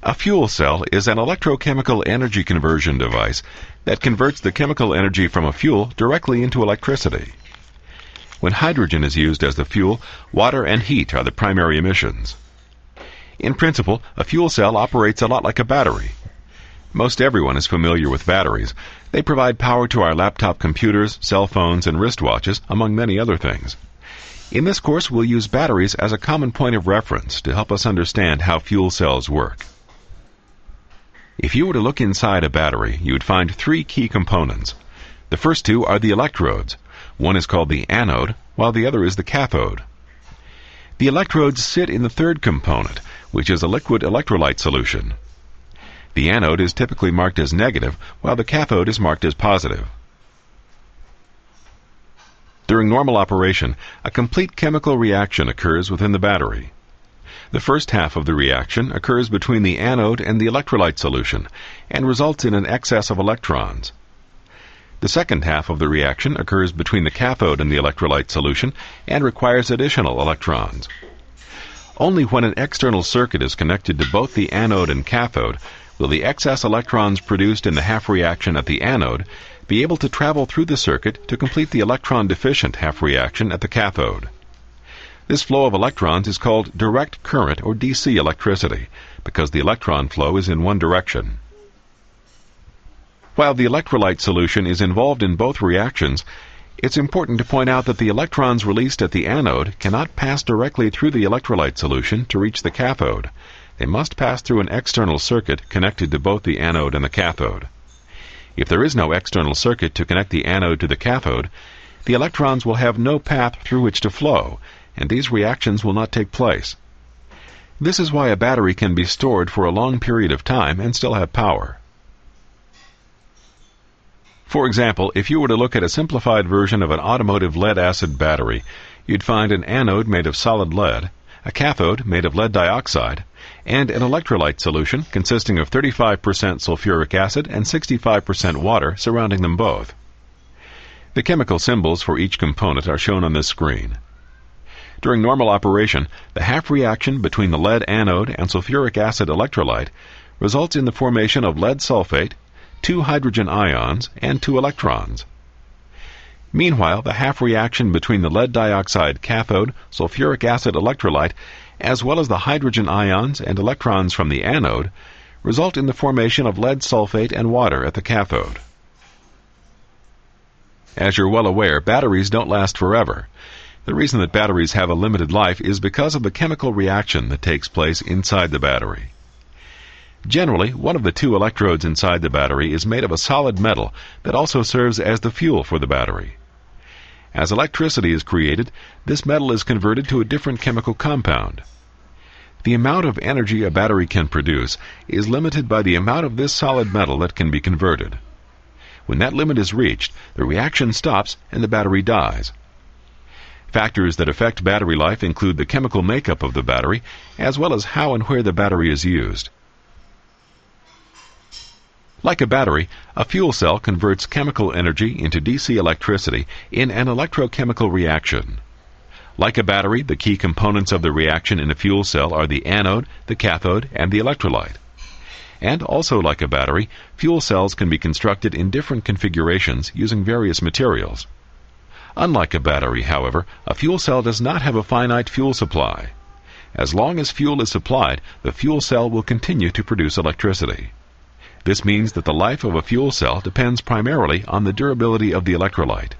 A fuel cell is an electrochemical energy conversion device that converts the chemical energy from a fuel directly into electricity. When hydrogen is used as the fuel, water and heat are the primary emissions. In principle, a fuel cell operates a lot like a battery. Most everyone is familiar with batteries. They provide power to our laptop computers, cell phones, and wristwatches, among many other things. In this course, we'll use batteries as a common point of reference to help us understand how fuel cells work. If you were to look inside a battery, you would find three key components. The first two are the electrodes. One is called the anode, while the other is the cathode. The electrodes sit in the third component, which is a liquid electrolyte solution. The anode is typically marked as negative, while the cathode is marked as positive. During normal operation, a complete chemical reaction occurs within the battery. The first half of the reaction occurs between the anode and the electrolyte solution and results in an excess of electrons. The second half of the reaction occurs between the cathode and the electrolyte solution and requires additional electrons. Only when an external circuit is connected to both the anode and cathode will the excess electrons produced in the half reaction at the anode be able to travel through the circuit to complete the electron-deficient half reaction at the cathode. This flow of electrons is called direct current or DC electricity because the electron flow is in one direction. While the electrolyte solution is involved in both reactions, it's important to point out that the electrons released at the anode cannot pass directly through the electrolyte solution to reach the cathode. They must pass through an external circuit connected to both the anode and the cathode. If there is no external circuit to connect the anode to the cathode, the electrons will have no path through which to flow, and these reactions will not take place. This is why a battery can be stored for a long period of time and still have power. For example, if you were to look at a simplified version of an automotive lead-acid battery, you'd find an anode made of solid lead, a cathode made of lead dioxide, and an electrolyte solution consisting of 35% sulfuric acid and 65% water surrounding them both. The chemical symbols for each component are shown on this screen. During normal operation, the half reaction between the lead anode and sulfuric acid electrolyte results in the formation of lead sulfate, 2 hydrogen ions, and 2 electrons. Meanwhile, the half reaction between the lead dioxide cathode, sulfuric acid electrolyte, as well as the hydrogen ions and electrons from the anode, result in the formation of lead sulfate and water at the cathode. As you're well aware, batteries don't last forever. The reason that batteries have a limited life is because of the chemical reaction that takes place inside the battery. Generally, one of the two electrodes inside the battery is made of a solid metal that also serves as the fuel for the battery. As electricity is created, this metal is converted to a different chemical compound. The amount of energy a battery can produce is limited by the amount of this solid metal that can be converted. When that limit is reached, the reaction stops and the battery dies. Factors that affect battery life include the chemical makeup of the battery, as well as how and where the battery is used. Like a battery, a fuel cell converts chemical energy into DC electricity in an electrochemical reaction. Like a battery, the key components of the reaction in a fuel cell are the anode, the cathode, and the electrolyte. And also like a battery, fuel cells can be constructed in different configurations using various materials. Unlike a battery, however, a fuel cell does not have a finite fuel supply. As long as fuel is supplied, the fuel cell will continue to produce electricity. This means that the life of a fuel cell depends primarily on the durability of the electrolyte.